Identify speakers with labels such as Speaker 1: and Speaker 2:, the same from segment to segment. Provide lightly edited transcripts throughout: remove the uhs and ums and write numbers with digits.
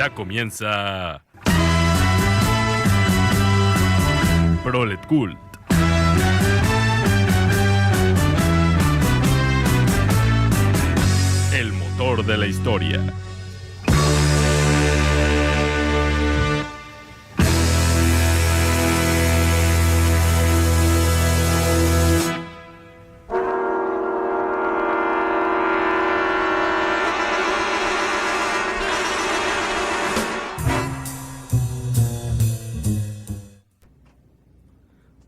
Speaker 1: Ya comienza Prolet Cult. El motor de la historia.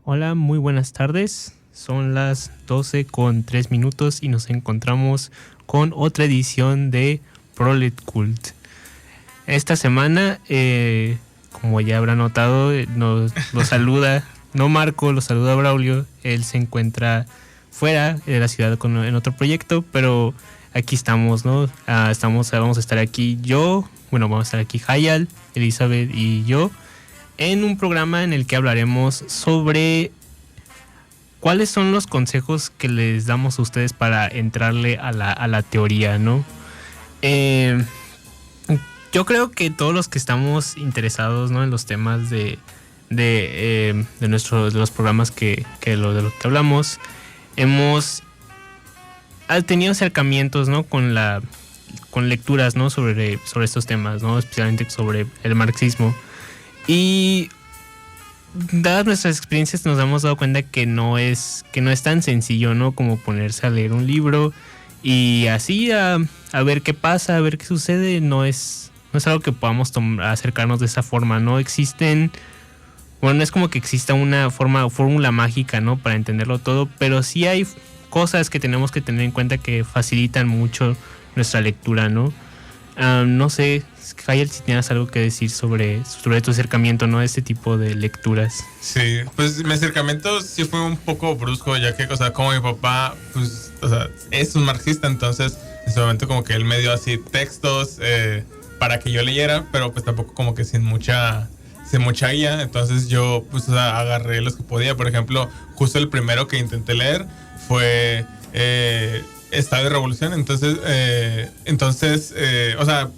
Speaker 2: Hola, muy buenas tardes. Son las 12:03 y nos encontramos con otra edición de Prolet Cult. Esta semana, como ya habrán notado, nos saluda, no Marco, lo saluda Braulio. Él se encuentra fuera de la ciudad en otro proyecto, pero aquí estamos, ¿no? Vamos a estar aquí vamos a estar aquí Hayal, Elizabeth y yo, en un programa en el que hablaremos sobre cuáles son los consejos que les damos a ustedes para entrarle a la teoría, ¿no? Yo creo que todos los que estamos interesados, ¿no?, en los temas de los programas de los que hablamos, hemos tenido acercamientos, ¿no?, con lecturas, ¿no?, sobre estos temas, ¿no?, especialmente sobre el marxismo. Y dadas nuestras experiencias nos hemos dado cuenta que no es tan sencillo, ¿no?, como ponerse a leer un libro y así a ver qué pasa, a ver qué sucede. No es algo que podamos acercarnos de esa forma, ¿no? No es como que exista una fórmula mágica, ¿no?, para entenderlo todo, pero sí hay cosas que tenemos que tener en cuenta que facilitan mucho nuestra lectura, ¿no? No sé, Hayal, si tienes algo que decir sobre tu acercamiento, ¿no?, a este tipo de lecturas.
Speaker 3: Sí, pues mi acercamiento sí fue un poco brusco, ya que, como mi papá, pues, es un marxista, entonces en ese momento como que él me dio así textos para que yo leyera, pero pues tampoco como que sin mucha guía. Entonces yo pues agarré los que podía. Por ejemplo, justo el primero que intenté leer fue Estado de Revolución. Entonces,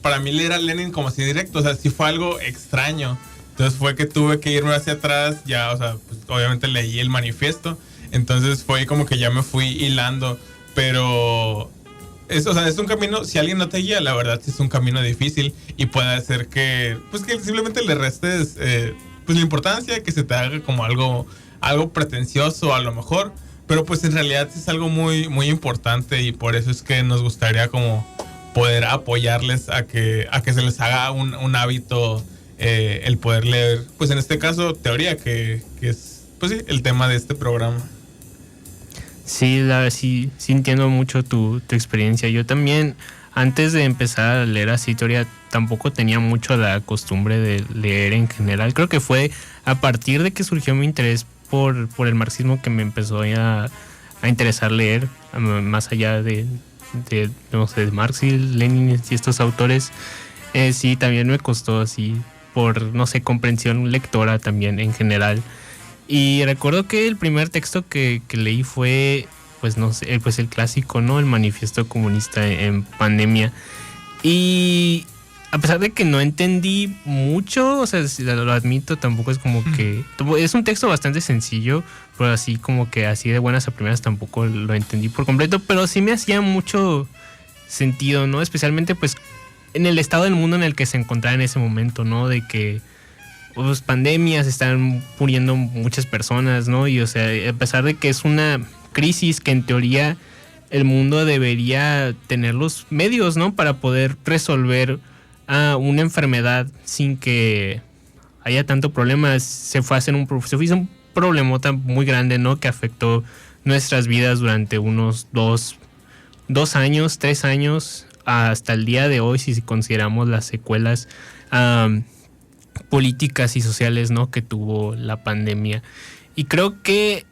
Speaker 3: para mí leer a Lenin como así directo, sí fue algo extraño. Entonces fue que tuve que irme hacia atrás, pues obviamente leí el manifiesto. Entonces fue como que ya me fui hilando. Pero es un camino, si alguien no te guía, la verdad sí es un camino difícil y puede hacer que simplemente le restes pues la importancia, que se te haga como algo pretencioso a lo mejor. Pero pues en realidad es algo muy, muy importante, y por eso es que nos gustaría como poder apoyarles a que se les haga un hábito el poder leer, pues en este caso teoría, que es pues sí, el tema de este programa.
Speaker 2: Sí, sí entiendo mucho tu experiencia. Yo también, antes de empezar a leer así teoría, tampoco tenía mucho la costumbre de leer en general. Creo que fue a partir de que surgió mi interés por el marxismo que me empezó a interesar leer, más allá de Marx y Lenin y estos autores. Sí, también me costó así por, comprensión lectora también en general. Y recuerdo que el primer texto que leí fue, pues el clásico, ¿no?, el Manifiesto Comunista en Pandemia. Y a pesar de que no entendí mucho, lo admito, tampoco es como que... Es un texto bastante sencillo, pero así como que así de buenas a primeras tampoco lo entendí por completo, pero sí me hacía mucho sentido, ¿no? Especialmente pues en el estado del mundo en el que se encontraba en ese momento, ¿no? De que pues pandemias, están muriendo muchas personas, ¿no? Y a pesar de que es una crisis que en teoría el mundo debería tener los medios, ¿no?, para poder resolver una enfermedad sin que haya tanto problema, se hizo un problemota muy grande, ¿no?, que afectó nuestras vidas durante unos 2 años, 3 años, hasta el día de hoy, si consideramos las secuelas políticas y sociales, ¿no?, que tuvo la pandemia. Y creo que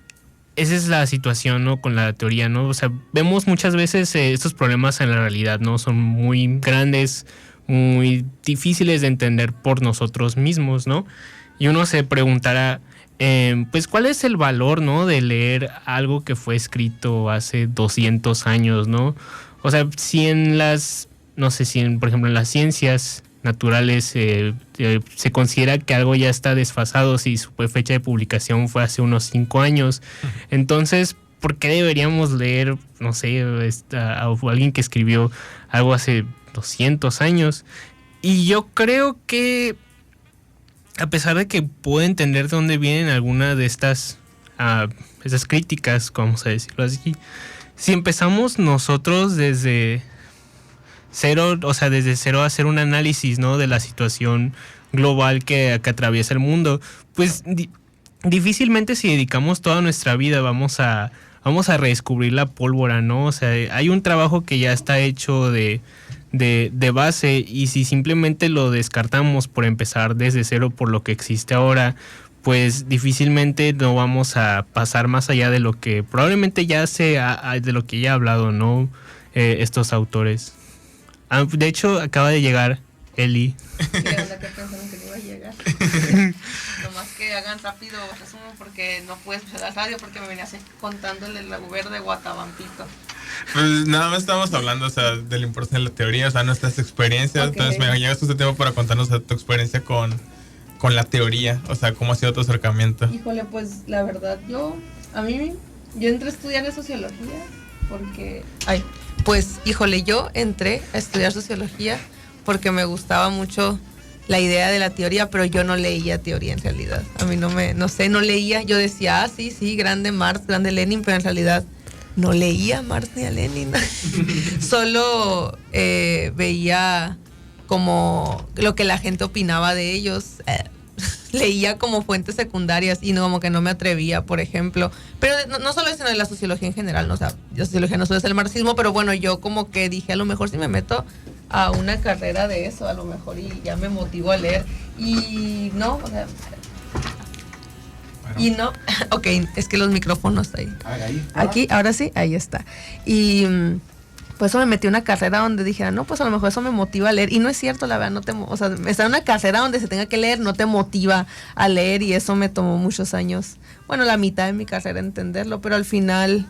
Speaker 2: esa es la situación, ¿no?, con la teoría, ¿no? Vemos muchas veces estos problemas en la realidad, ¿no? Son muy grandes, muy difíciles de entender por nosotros mismos, ¿no? Y uno se preguntará, pues, ¿cuál es el valor, ¿no?, de leer algo que fue escrito hace 200 años, ¿no? Si por ejemplo, en las ciencias naturales, se considera que algo ya está desfasado si su fecha de publicación fue hace unos 5 años. Entonces, ¿por qué deberíamos leer, no sé, a alguien que escribió algo hace 200 años? Y yo creo que, a pesar de que puedo entender de dónde vienen algunas de estas críticas, vamos a decirlo así, si empezamos nosotros desde cero, o sea, desde cero a hacer un análisis, ¿no?, de la situación global que atraviesa el mundo, pues difícilmente, si dedicamos toda nuestra vida, vamos a redescubrir la pólvora, ¿no? O sea, hay un trabajo que ya está hecho de base, y si simplemente lo descartamos por empezar desde cero por lo que existe ahora, pues difícilmente no vamos a pasar más allá de lo que probablemente ya de lo que ya ha hablado, ¿no? Estos autores. De hecho, acaba de llegar Eli.
Speaker 4: ¿Qué onda? ¿Qué pensaron que no iba a llegar? Nomás que hagan rápido resumen porque no puedes empezar la radio porque me venía así contándole la Uber de Guatabampito.
Speaker 3: Pues nada más estamos hablando, o sea, de la importancia de la teoría, o sea, nuestras experiencias. Okay. Entonces me llegas este tiempo para contarnos tu experiencia con la teoría, o sea, cómo ha sido tu acercamiento.
Speaker 4: Híjole, pues la verdad, yo entré a estudiar de sociología porque... yo entré a estudiar sociología porque me gustaba mucho la idea de la teoría, pero yo no leía teoría en realidad. A mí no leía. Yo decía, sí, grande Marx, grande Lenin, pero en realidad no leía Marx ni a Lenin. Solo veía como lo que la gente opinaba de ellos. Leía como fuentes secundarias y como que no me atrevía, por ejemplo. Pero no solo es en la sociología en general, ¿no? O sea, la sociología no solo es el marxismo, pero bueno, yo como que dije, a lo mejor si me meto a una carrera de eso, a lo mejor y ya me motivo a leer. Y no, o sea... Bueno. Y no, ok, es que los micrófonos ahí. Aquí, ahora sí, ahí está. Y... pues eso me metí en una carrera donde dijera, no, pues a lo mejor eso me motiva a leer. Y no es cierto, la verdad, estar en una carrera donde se tenga que leer no te motiva a leer, y eso me tomó muchos años. Bueno, la mitad de mi carrera entenderlo, pero al final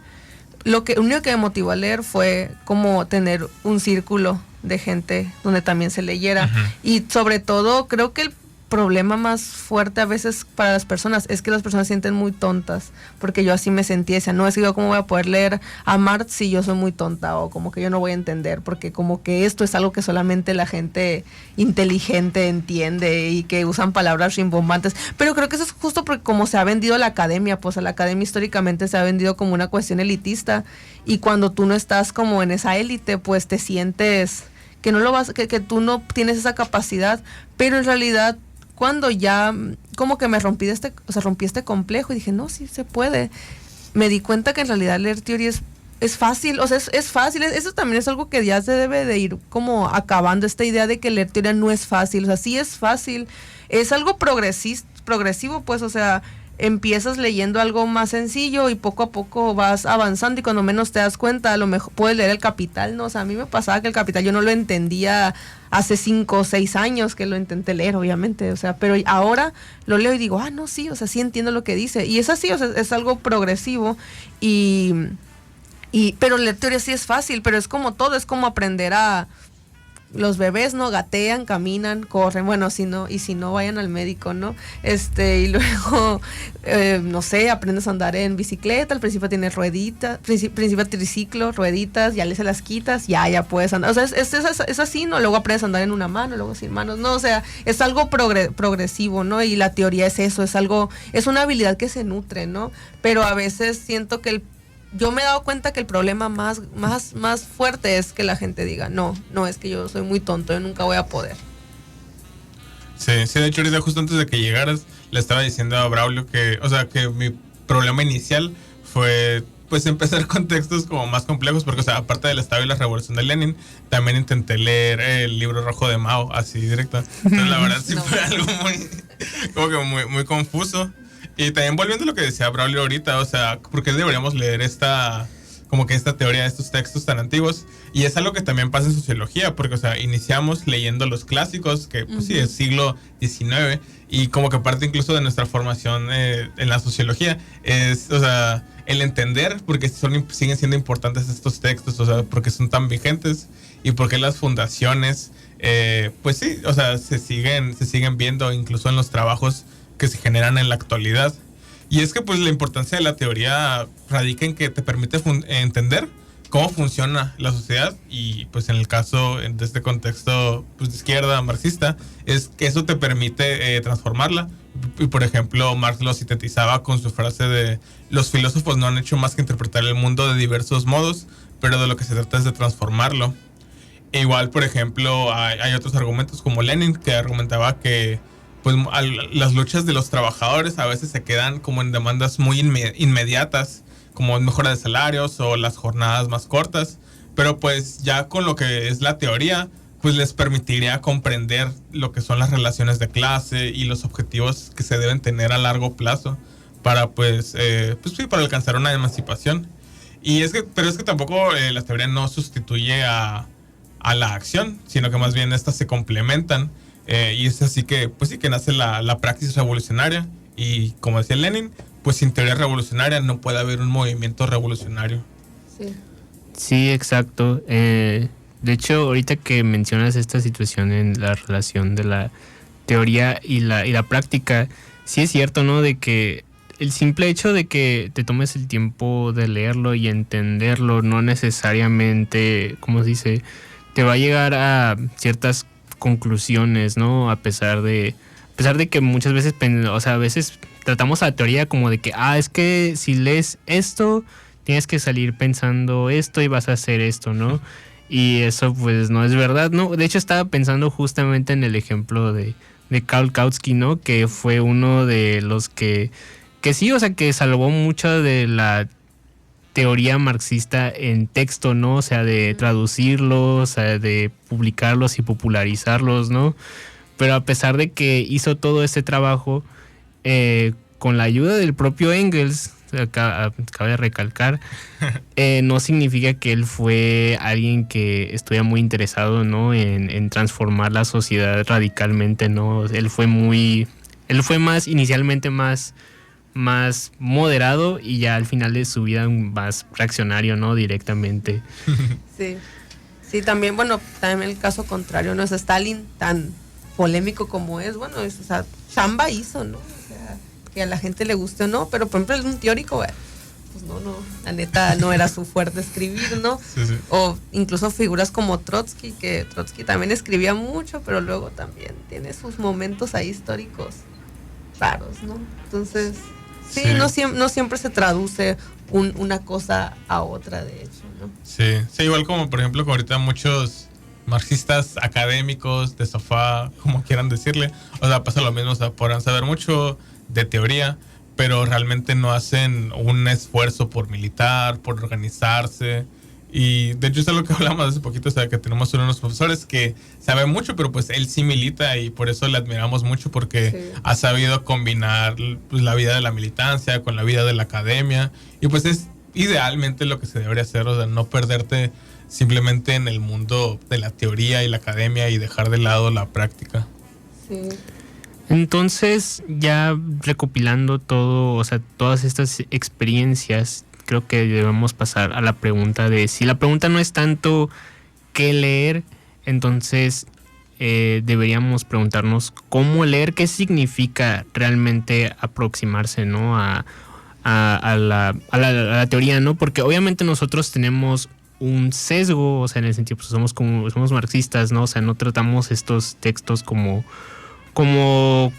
Speaker 4: lo único que me motivó a leer fue como tener un círculo de gente donde también se leyera. Uh-huh. Y sobre todo, creo que el problema más fuerte a veces para las personas es que las personas se sienten muy tontas, porque yo así me sentía, decía, no, es que yo cómo voy a poder leer a Marx si yo soy muy tonta, o como que yo no voy a entender, porque como que esto es algo que solamente la gente inteligente entiende y que usan palabras rimbombantes. Pero creo que eso es justo porque como se ha vendido la academia, pues a la academia históricamente se ha vendido como una cuestión elitista, y cuando tú no estás como en esa élite, pues te sientes que no lo vas, que tú no tienes esa capacidad, pero en realidad cuando ya como que rompí este complejo y dije, no, sí se puede. Me di cuenta que en realidad leer teoría es fácil, o sea, es fácil. Eso también es algo que ya se debe de ir como acabando, esta idea de que leer teoría no es fácil. O sea, sí es fácil, es algo progresivo, pues, o sea, empiezas leyendo algo más sencillo y poco a poco vas avanzando, y cuando menos te das cuenta, a lo mejor puedes leer El Capital, ¿no? O sea, a mí me pasaba que El Capital yo no lo entendía hace 5 o 6 años que lo intenté leer, obviamente, o sea, pero ahora lo leo y digo, no, sí, o sea, sí entiendo lo que dice, y es así, o sea, es algo progresivo, pero leer teoría sí es fácil, pero es como todo, es como aprender a... Los bebés, ¿no? Gatean, caminan, corren, bueno, si no vayan al médico, ¿no? Y luego, no sé, aprendes a andar en bicicleta, al principio tienes rueditas, principio triciclo, rueditas, ya se las quitas, ya puedes andar, o sea, es así, ¿no? Luego aprendes a andar en una mano, luego sin manos, ¿no? O sea, es algo progresivo, ¿no? Y la teoría es eso, es una habilidad que se nutre, ¿no? Pero a veces siento que yo me he dado cuenta que el problema más fuerte es que la gente diga, no, es que yo soy muy tonto, yo nunca voy a poder.
Speaker 3: Sí, de hecho ahorita justo antes de que llegaras le estaba diciendo a Braulio que mi problema inicial fue pues empezar con textos como más complejos, porque o sea, aparte del Estado y la Revolución de Lenin, también intenté leer el Libro Rojo de Mao, así directo. Entonces la verdad sí fue algo muy confuso. Y también volviendo a lo que decía Braulio ahorita, o sea, ¿por qué deberíamos leer esta como que esta teoría de estos textos tan antiguos. Y es algo que también pasa en sociología, porque, o sea, iniciamos leyendo los clásicos, que pues sí, es siglo XIX, y como que parte incluso de nuestra formación en la sociología, es, o sea, el entender porque siguen siendo importantes estos textos, o sea, porque son tan vigentes, y porque las fundaciones, pues sí, o sea, se siguen viendo incluso en los trabajos que se generan en la actualidad. Y es que pues la importancia de la teoría radica en que te permite entender cómo funciona la sociedad, y pues en el caso de este contexto pues, de izquierda marxista, es que eso te permite transformarla. Y por ejemplo, Marx lo sintetizaba con su frase de: los filósofos no han hecho más que interpretar el mundo de diversos modos, pero de lo que se trata es de transformarlo. E igual, por ejemplo, hay otros argumentos como Lenin, que argumentaba que pues las luchas de los trabajadores a veces se quedan como en demandas muy inmediatas, como mejora de salarios o las jornadas más cortas, pero pues ya con lo que es la teoría, pues les permitiría comprender lo que son las relaciones de clase y los objetivos que se deben tener a largo plazo para pues sí, para alcanzar una emancipación. Pero es que tampoco la teoría no sustituye a la acción, sino que más bien estas se complementan. Y es así que, pues sí, que nace la praxis revolucionaria. Y como decía Lenin, pues sin teoría revolucionaria no puede haber un movimiento revolucionario.
Speaker 2: Sí, exacto. De hecho, ahorita que mencionas esta situación en la relación de la teoría y la práctica, sí es cierto, ¿no? De que el simple hecho de que te tomes el tiempo de leerlo y entenderlo no necesariamente, ¿cómo se dice?, te va a llegar a ciertas conclusiones, ¿no? A pesar de que muchas veces, o sea, a veces tratamos a la teoría como de que, es que si lees esto, tienes que salir pensando esto y vas a hacer esto, ¿no? Y eso pues no es verdad, ¿no? De hecho estaba pensando justamente en el ejemplo de Karl Kautsky, ¿no? Que fue uno de los que sí, o sea, que salvó mucho de la teoría marxista en texto, ¿no? O sea, de traducirlos, o sea, de publicarlos y popularizarlos, ¿no? Pero a pesar de que hizo todo este trabajo, con la ayuda del propio Engels, cabe recalcar, no significa que él fue alguien que estuviera muy interesado, ¿no? En transformar la sociedad radicalmente, ¿no? Él fue inicialmente más moderado, y ya al final de su vida más reaccionario, ¿no? Directamente.
Speaker 4: Sí, también, bueno, también el caso contrario, ¿no? Es Stalin, tan polémico como es, bueno, o sea, chamba hizo, ¿no? O sea, que a la gente le guste o no, pero por ejemplo es un teórico, pues no, la neta no era su fuerte escribir, ¿no?
Speaker 3: Sí.
Speaker 4: O incluso figuras como Trotsky, que Trotsky también escribía mucho, pero luego también tiene sus momentos ahí históricos raros, ¿no? Entonces, sí. No siempre se traduce una cosa a otra, de hecho, ¿no?
Speaker 3: Sí, igual como por ejemplo que ahorita muchos marxistas académicos de sofá, como quieran decirle, o sea, pasa lo mismo, o sea, podrán saber mucho de teoría, pero realmente no hacen un esfuerzo por militar, por organizarse. Y de hecho es algo que hablamos hace poquito, o sea, que tenemos uno de los profesores que sabe mucho, pero pues él sí milita, y por eso le admiramos mucho, porque ha sabido combinar pues, la vida de la militancia con la vida de la academia, y pues es idealmente lo que se debería hacer, o sea, no perderte simplemente en el mundo de la teoría y la academia y dejar de lado la práctica.
Speaker 4: Sí.
Speaker 2: Entonces, ya recopilando todo, o sea, todas estas experiencias, creo que debemos pasar a la pregunta de si la pregunta no es tanto qué leer, entonces deberíamos preguntarnos cómo leer, qué significa realmente aproximarse, ¿no? a la teoría, ¿no? Porque obviamente nosotros tenemos un sesgo, o sea, en el sentido, pues somos marxistas, ¿no? O sea, no tratamos estos textos como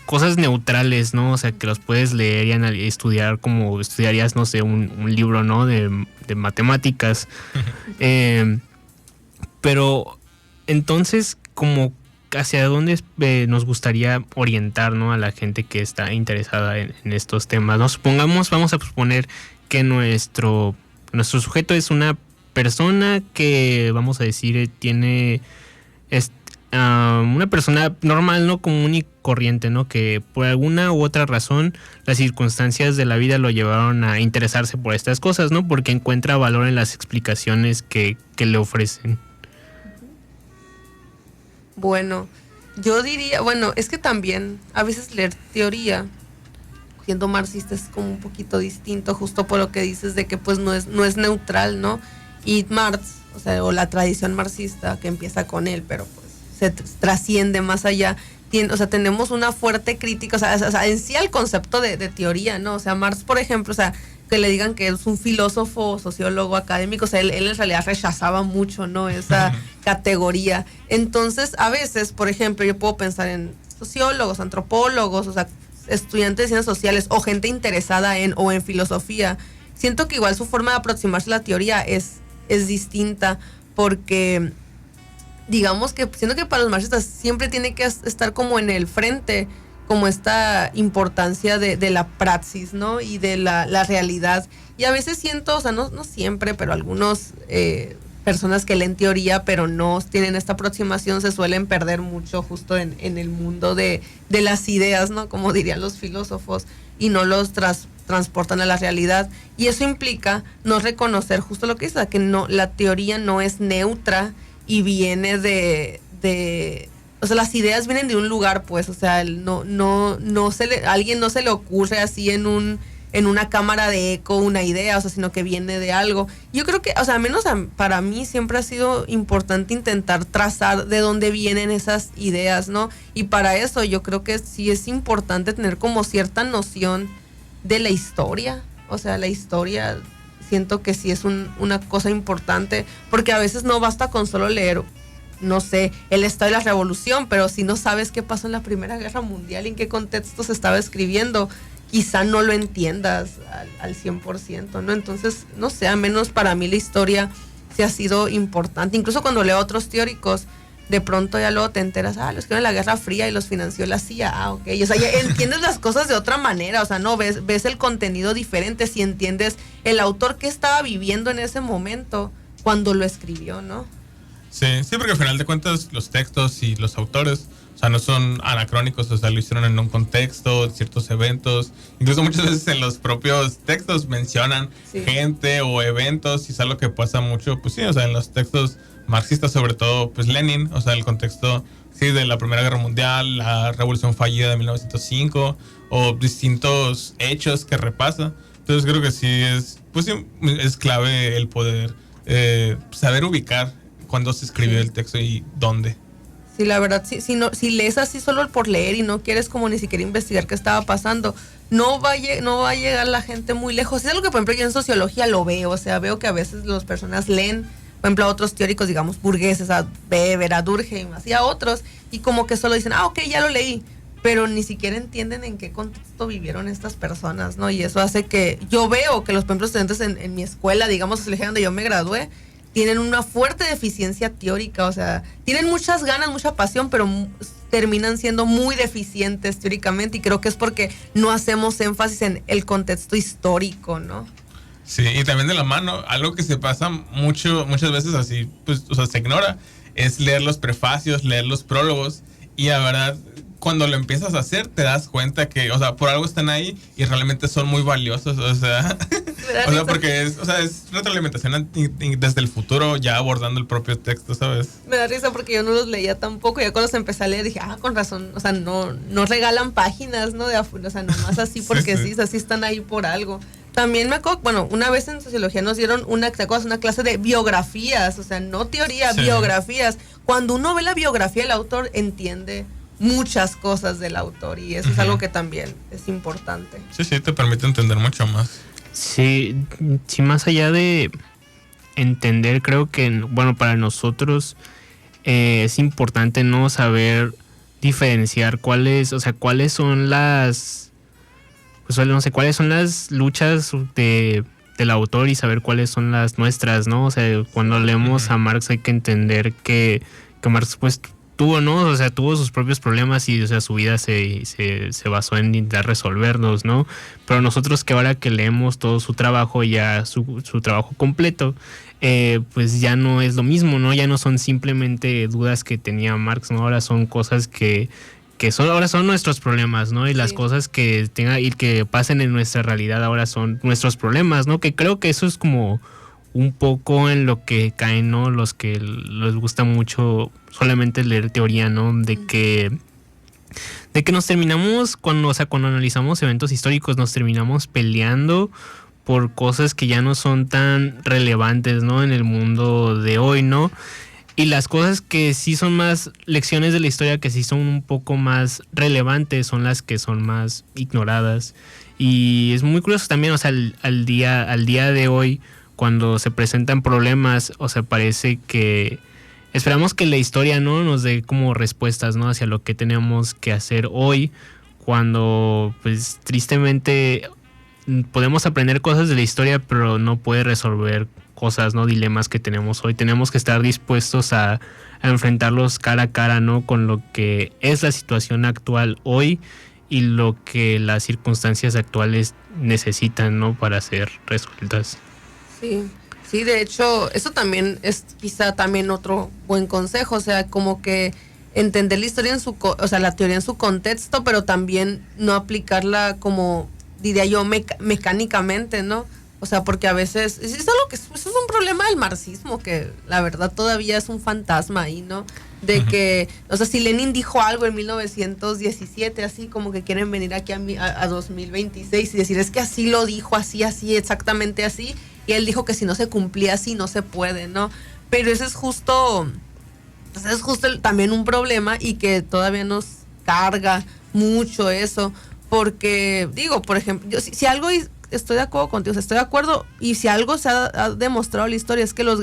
Speaker 2: cosas neutrales, ¿no? O sea, que los puedes leer y estudiar como estudiarías, no sé, un libro, ¿no? De matemáticas. Pero entonces, como hacia dónde nos gustaría orientar, ¿no? A la gente que está interesada en estos temas, ¿no? Vamos a suponer que nuestro sujeto es una persona que, vamos a decir, tiene una persona normal, no común y corriente, ¿no? Que por alguna u otra razón las circunstancias de la vida lo llevaron a interesarse por estas cosas, ¿no? Porque encuentra valor en las explicaciones que le ofrecen.
Speaker 4: Bueno, yo diría, bueno, es que también a veces leer teoría, siendo marxista, es como un poquito distinto, justo por lo que dices de que pues no es neutral, ¿no? Y Marx, o sea, o la tradición marxista que empieza con él, pero pues se trasciende más allá. O sea, tenemos una fuerte crítica, o sea, en sí al concepto de teoría, ¿no? O sea, Marx, por ejemplo, o sea, que le digan que es un filósofo, sociólogo, académico, o sea, él en realidad rechazaba mucho, ¿no? Esa categoría. Entonces, a veces, por ejemplo, yo puedo pensar en sociólogos, antropólogos, o sea, estudiantes de ciencias sociales o gente interesada o en filosofía. Siento que igual su forma de aproximarse a la teoría es distinta, porque digamos que siento que para los marxistas siempre tiene que estar como en el frente, como esta importancia de la praxis, ¿no? Y de la realidad. Y a veces siento, o sea, no siempre, pero algunos personas que leen teoría pero no tienen esta aproximación se suelen perder mucho justo en el mundo de las ideas, ¿no? Como dirían los filósofos, y no los transportan a la realidad. Y eso implica no reconocer justo lo que dice, que no, la teoría no es neutra y viene o sea, las ideas vienen de un lugar, pues, o sea, a alguien no se le ocurre así en una cámara de eco una idea, o sea, sino que viene de algo. Yo creo que, o sea, al menos para mí siempre ha sido importante intentar trazar de dónde vienen esas ideas, ¿no? Y para eso yo creo que sí es importante tener como cierta noción de la historia. O sea, la historia siento que sí es una cosa importante, porque a veces no basta con solo leer, no sé, el estado de la revolución, pero si no sabes qué pasó en la Primera Guerra Mundial, en qué contexto se estaba escribiendo, quizá no lo entiendas al 100%, ¿no? Entonces, no sé, al menos para mí la historia sí ha sido importante. Incluso cuando leo a otros teóricos, de pronto ya luego te enteras, los que en la Guerra Fría y los financió la CIA, ok. O sea, ya entiendes las cosas de otra manera, o sea, no, ves el contenido diferente si entiendes el autor que estaba viviendo en ese momento cuando lo escribió, ¿no?
Speaker 3: Sí, porque al final de cuentas los textos y los autores, o sea, no son anacrónicos, o sea, lo hicieron en un contexto, ciertos eventos, incluso muchas veces en los propios textos mencionan gente o eventos, y es algo que pasa mucho, pues sí, o sea, en los textos marxistas, sobre todo, pues Lenin, o sea, el contexto, sí, de la Primera Guerra Mundial, la Revolución Fallida de 1905, o distintos hechos que repasa. Entonces creo que sí es clave el poder saber ubicar cuándo se escribió el texto y dónde.
Speaker 4: Sí, la verdad, si lees así solo por leer y no quieres como ni siquiera investigar qué estaba pasando, no va a llegar la gente muy lejos. Es algo que, por ejemplo, yo en sociología lo veo, o sea, veo que a veces las personas leen, por ejemplo, a otros teóricos, digamos, burgueses, a Weber, a Durkheim, así a otros, y como que solo dicen, ok, ya lo leí, pero ni siquiera entienden en qué contexto vivieron estas personas, ¿no? Y eso hace que yo veo que los, por ejemplo, estudiantes en mi escuela, digamos, sociología donde yo me gradué, tienen una fuerte deficiencia teórica, o sea, tienen muchas ganas, mucha pasión, pero terminan siendo muy deficientes teóricamente, y creo que es porque no hacemos énfasis en el contexto histórico, ¿no?
Speaker 3: Sí, y también de la mano, algo que se pasa muchas veces así, pues, o sea, se ignora, es leer los prefacios, leer los prólogos, y la verdad, cuando lo empiezas a hacer, te das cuenta que, o sea, por algo están ahí y realmente son muy valiosos, o sea, porque es retroalimentación desde el futuro, ya abordando el propio texto, ¿sabes?
Speaker 4: Me da risa porque yo no los leía tampoco, y ya cuando los empecé a leer dije, con razón, o sea, no regalan páginas, ¿no? O sea, nomás así porque sí, así están ahí por algo. También me acuerdo, bueno, una vez en sociología nos dieron una clase de biografías, o sea, no teoría, biografías. Cuando uno ve la biografía del autor, entiende muchas cosas del autor, y eso es algo que también es importante.
Speaker 3: Sí, te permite entender mucho más.
Speaker 2: Sí, más allá de entender, creo que, bueno, para nosotros es importante no saber diferenciar cuáles son las, pues no sé, cuáles son las luchas del autor y saber cuáles son las nuestras, ¿no? O sea, cuando leemos a Marx hay que entender que Marx, pues, tuvo, ¿no? O sea, tuvo sus propios problemas y, o sea, su vida se basó en intentar resolverlos, ¿no? Pero nosotros que ahora que leemos todo su trabajo, ya su trabajo completo, pues ya no es lo mismo, ¿no? Ya no son simplemente dudas que tenía Marx, ¿no? Ahora son cosas que ahora son nuestros problemas, ¿no? Y las cosas que que pasen en nuestra realidad ahora son nuestros problemas, ¿no? Que creo que eso es como un poco en lo que caen, ¿no? Los que les gusta mucho solamente leer teoría, ¿no? De que nos terminamos, cuando analizamos eventos históricos, nos terminamos peleando por cosas que ya no son tan relevantes, ¿no? En el mundo de hoy, ¿no? Y las cosas que sí son más lecciones de la historia, que sí son un poco más relevantes, son las que son más ignoradas. Y es muy curioso también, o sea, al día de hoy, cuando se presentan problemas, o sea, parece que esperamos que la historia, ¿no?, nos dé como respuestas, ¿no?, hacia lo que tenemos que hacer hoy, cuando pues tristemente podemos aprender cosas de la historia, pero no puede resolver cosas, ¿no?, dilemas que tenemos hoy. Tenemos que estar dispuestos a enfrentarlos cara a cara, ¿no?, con lo que es la situación actual hoy y lo que las circunstancias actuales necesitan, ¿no?, para ser resueltas.
Speaker 4: Sí, de hecho, eso también es quizá también otro buen consejo, o sea, como que entender la historia la teoría en su contexto, pero también no aplicarla como, diría yo, mecánicamente, ¿no? O sea, porque a veces, eso es un problema del marxismo, que la verdad todavía es un fantasma ahí, ¿no? De que, o sea, si Lenin dijo algo en 1917, así como que quieren venir aquí a 2026 y decir, es que así lo dijo, así, exactamente así, y él dijo que si no se cumplía así, no se puede, ¿no? Pero ese es justo también un problema, y que todavía nos carga mucho eso, porque, digo, por ejemplo, yo si algo... Estoy de acuerdo contigo, o sea, estoy de acuerdo, y si algo se ha demostrado en la historia es que los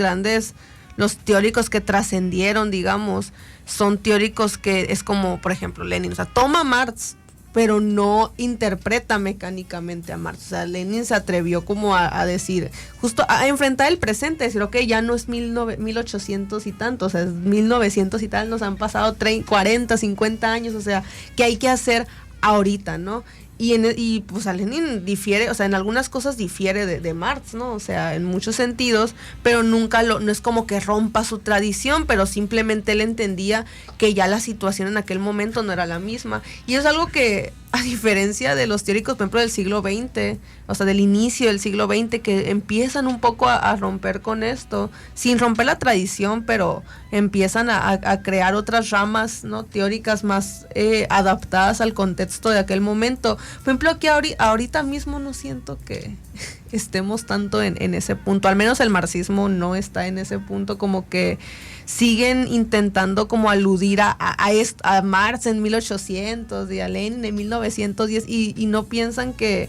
Speaker 4: teóricos que trascendieron, digamos, son teóricos que es como, por ejemplo, Lenin, o sea, toma a Marx, pero no interpreta mecánicamente a Marx. O sea, Lenin se atrevió como a decir, justo a enfrentar el presente, decir, ok, ya no es 1800 y tanto, o sea, es 1900 y tal, nos han pasado 40, 50 años, o sea, ¿qué hay que hacer ahorita, no? Y pues a Lenin difiere, o sea, en algunas cosas difiere de Marx, ¿no? O sea, en muchos sentidos, pero nunca no es como que rompa su tradición, pero simplemente él entendía que ya la situación en aquel momento no era la misma. Y es algo que, a diferencia de los teóricos, por ejemplo, del siglo XX, o sea, del inicio del siglo XX, que empiezan un poco a romper con esto, sin romper la tradición, pero empiezan a crear otras ramas, ¿no?, teóricas más adaptadas al contexto de aquel momento. Por ejemplo, aquí ahorita mismo no siento que estemos tanto en ese punto, al menos el marxismo no está en ese punto, como que siguen intentando como aludir a Marx en 1800 y a Lenin en 1910 y no piensan que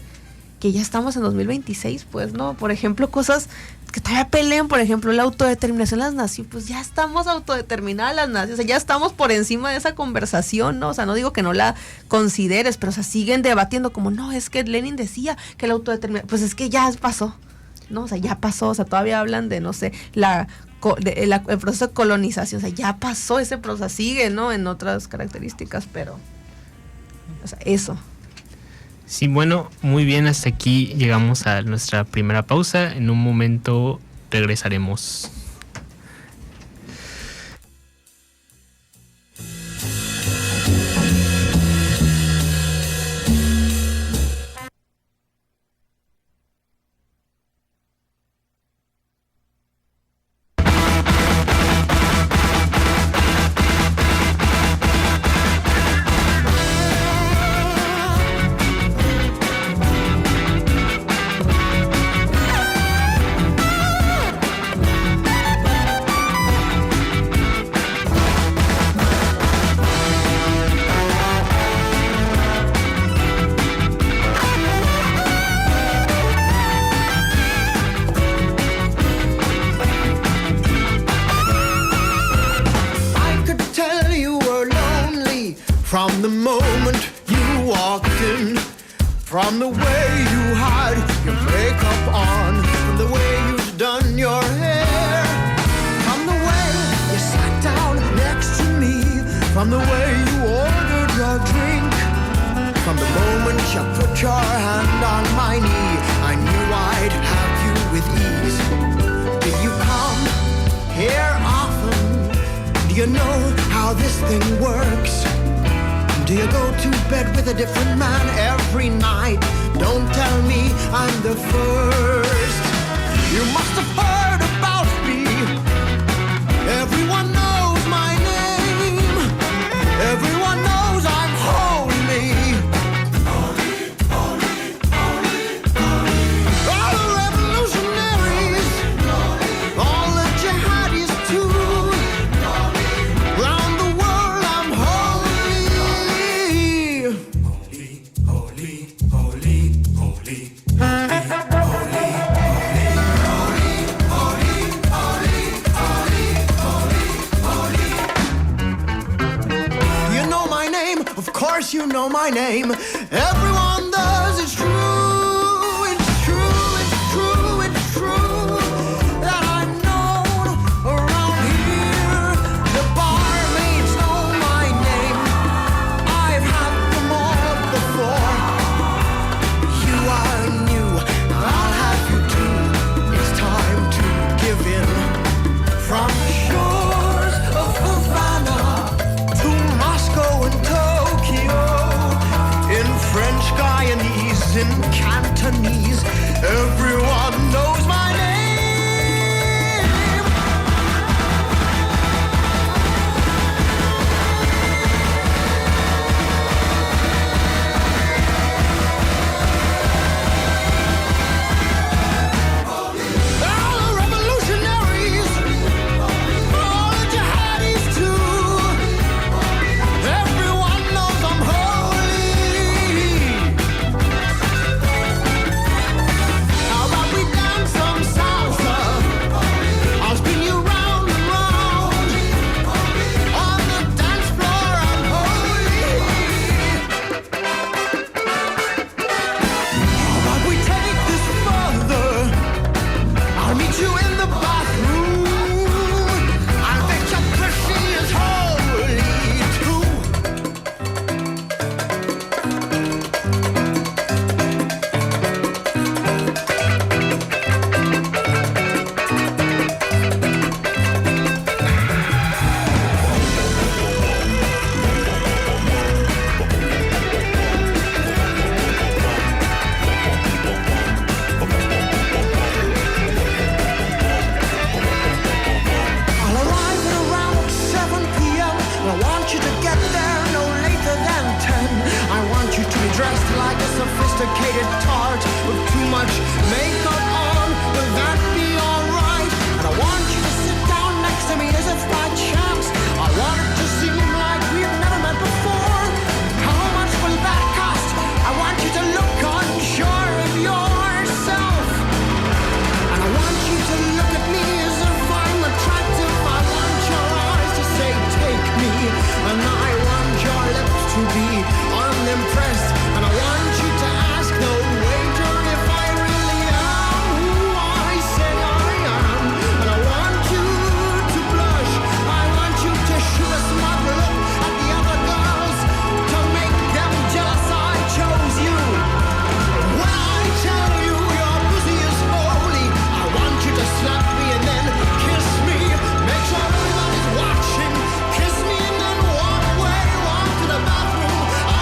Speaker 4: ya estamos en 2026, pues, ¿no? Por ejemplo, cosas que todavía pelean, por ejemplo, la autodeterminación de las naciones, pues ya estamos autodeterminadas las naciones, o sea, ya estamos por encima de esa conversación, ¿no? O sea, no digo que no la consideres, pero o sea, siguen debatiendo como, no, es que Lenin decía que la autodeterminación, pues es que ya pasó, ¿no? O sea, ya pasó, o sea, todavía hablan de, no sé, el proceso de colonización, o sea, ya pasó ese proceso, sigue, ¿no?, en otras características, pero, o sea, eso.
Speaker 2: Sí, bueno, muy bien, hasta aquí llegamos a nuestra primera pausa. En un momento regresaremos.
Speaker 5: From the moment you walked in, from the way you had your makeup on, from the way you've done your hair, from the way you sat down next to me, from the way you ordered your drink. From the moment you put your hand on my knee, I knew I'd have you with ease. Did you come here often? Do you know how this thing works? Do you go to bed with a different man every night? Don't tell me I'm the first. You must have heard about me. Everyone knows my name. Everyone knows I'm holy. Holy, holy, holy, holy. All the revolutionaries, all the jihadis too. Round the world I'm holy. Holy, holy, holy, holy. Of course you know my name. Everyone does. It's true. It's true. It's true. It's true that I'm known around here. The barmaids know my name. I've had them all before. You are new. I'll have you too. It's time to give in. From the shores of Havana to Moscow and in French Guyanese, in Cantonese, everyone knows my name. All the revolutionaries, all the jihadis too. Everyone knows I'm holy. How about we dance some salsa? I'll spin you round and round. On the dance floor I'm holy. How about we take this further? I'll meet you in the bathroom. I bet your pussy is holy too. I'll arrive at around 7 p.m. I want you to get there no later than 10. I want you to be dressed like a sophisticated tart with too much makeup on. Will that be alright? And I want you to sit down next to me as if by chance. I want it to seem like we've never met before. How much will that cost? I want you to look unsure of yourself. And I want you to look at me as if I'm attractive. I want your eyes to say, take me. And I want your lips to be unimpressed. And I want you to ask the waiter if I really am who I say I am. And I want you to blush. I want you to shoot a smug look at the other girls to make them jealous I chose you. When I tell you your pussy is holy, I want you to slap me and then kiss me. Make sure everybody's watching. Kiss me and then walk away, walk to the bathroom. I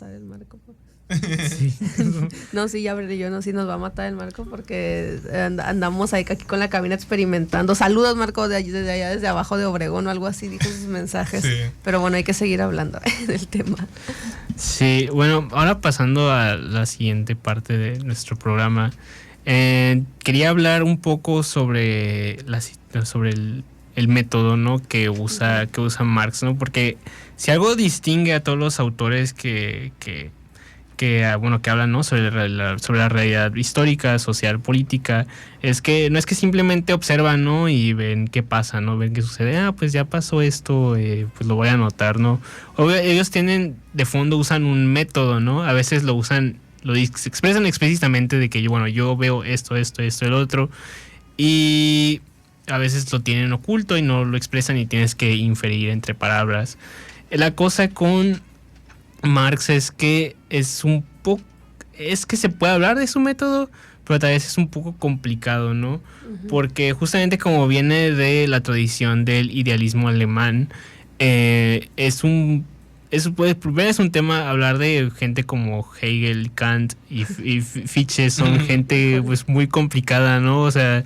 Speaker 4: matar el Marco.
Speaker 2: Sí.
Speaker 4: No, sí, ya veré yo, no, sí nos va a matar el Marco porque andamos ahí aquí con la cabina experimentando. Saludos, Marco, desde allá, desde abajo de Obregón o algo así, dijo sus mensajes.
Speaker 3: Sí.
Speaker 4: Pero bueno, hay que seguir hablando del tema.
Speaker 2: Sí, bueno, ahora pasando a la siguiente parte de nuestro programa, quería hablar un poco sobre el método, ¿no? que usa Marx, ¿no? Porque si algo distingue a todos los autores que hablan, ¿no? sobre la realidad histórica, social, política, es que no es que simplemente observan, ¿no? y ven qué pasa, ¿no? ven qué sucede, pues ya pasó esto, pues lo voy a anotar, ¿no? Ellos tienen, de fondo usan un método, ¿no? A veces lo usan, se expresan explícitamente de que yo veo esto, el otro, y a veces lo tienen oculto y no lo expresan y tienes que inferir entre palabras. La cosa con Marx es que se puede hablar de su método, pero tal vez es un poco complicado, ¿no? Uh-huh. Porque justamente como viene de la tradición del idealismo alemán, es un tema. Hablar de gente como Hegel, Kant y Fichte son gente pues muy complicada, ¿no? O sea,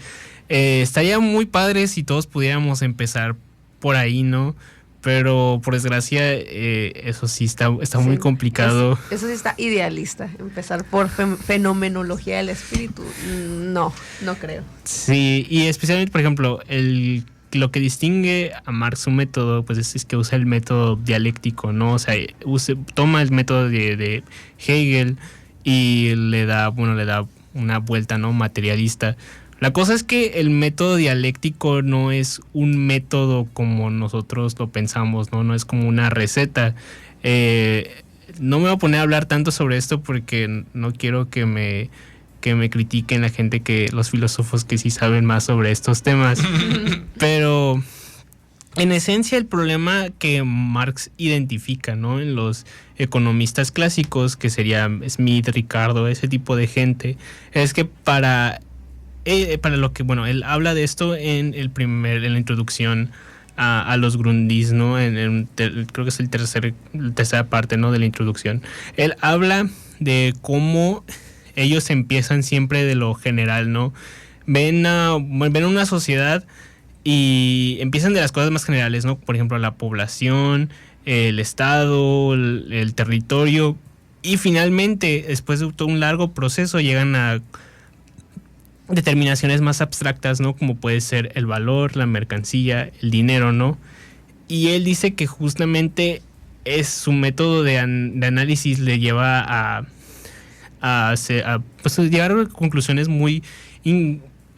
Speaker 2: estaría muy padre si todos pudiéramos empezar por ahí, ¿no? Pero por desgracia eso sí está muy complicado.
Speaker 4: Eso sí está idealista. Empezar por fenomenología del espíritu, no creo.
Speaker 2: Sí, y especialmente, por ejemplo, lo que distingue a Marx su método, pues es que usa el método dialéctico, ¿no? O sea, toma el método de Hegel y le da una vuelta, ¿no? materialista. La cosa es que el método dialéctico no es un método como nosotros lo pensamos, ¿no? No es como una receta. No me voy a poner a hablar tanto sobre esto porque no quiero que me critiquen la gente, los filósofos que sí saben más sobre estos temas. Pero en esencia el problema que Marx identifica, ¿no? en los economistas clásicos, que sería Smith, Ricardo, ese tipo de gente, es que para lo que, él habla de esto en la introducción a los Grundis, ¿no? Creo que es la tercera parte, ¿no? de la introducción. Él habla de cómo ellos empiezan siempre de lo general, ¿no? Ven una sociedad y empiezan de las cosas más generales, ¿no? Por ejemplo, la población, el estado, el territorio, y finalmente, después de todo un largo proceso, llegan a determinaciones más abstractas, ¿no? Como puede ser el valor, la mercancía, el dinero, ¿no? Y él dice que justamente su método de análisis le lleva a llegar a conclusiones muy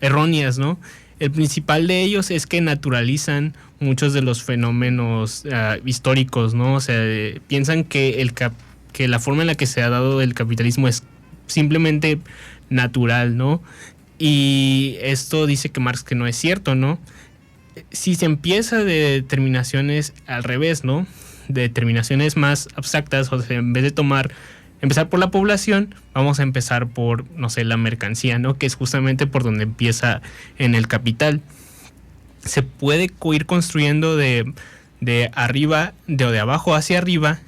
Speaker 2: erróneas, ¿no? El principal de ellos es que naturalizan muchos de los fenómenos históricos, ¿no? O sea, piensan que la forma en la que se ha dado el capitalismo es simplemente natural, ¿no? Y esto dice que Marx que no es cierto, ¿no? Si se empieza de determinaciones al revés, ¿no? De determinaciones más abstractas, o sea, en vez de empezar por la población, vamos a empezar por, no sé, la mercancía, ¿no? Que es justamente por donde empieza en el Capital. Se puede ir construyendo de arriba, de abajo hacia arriba,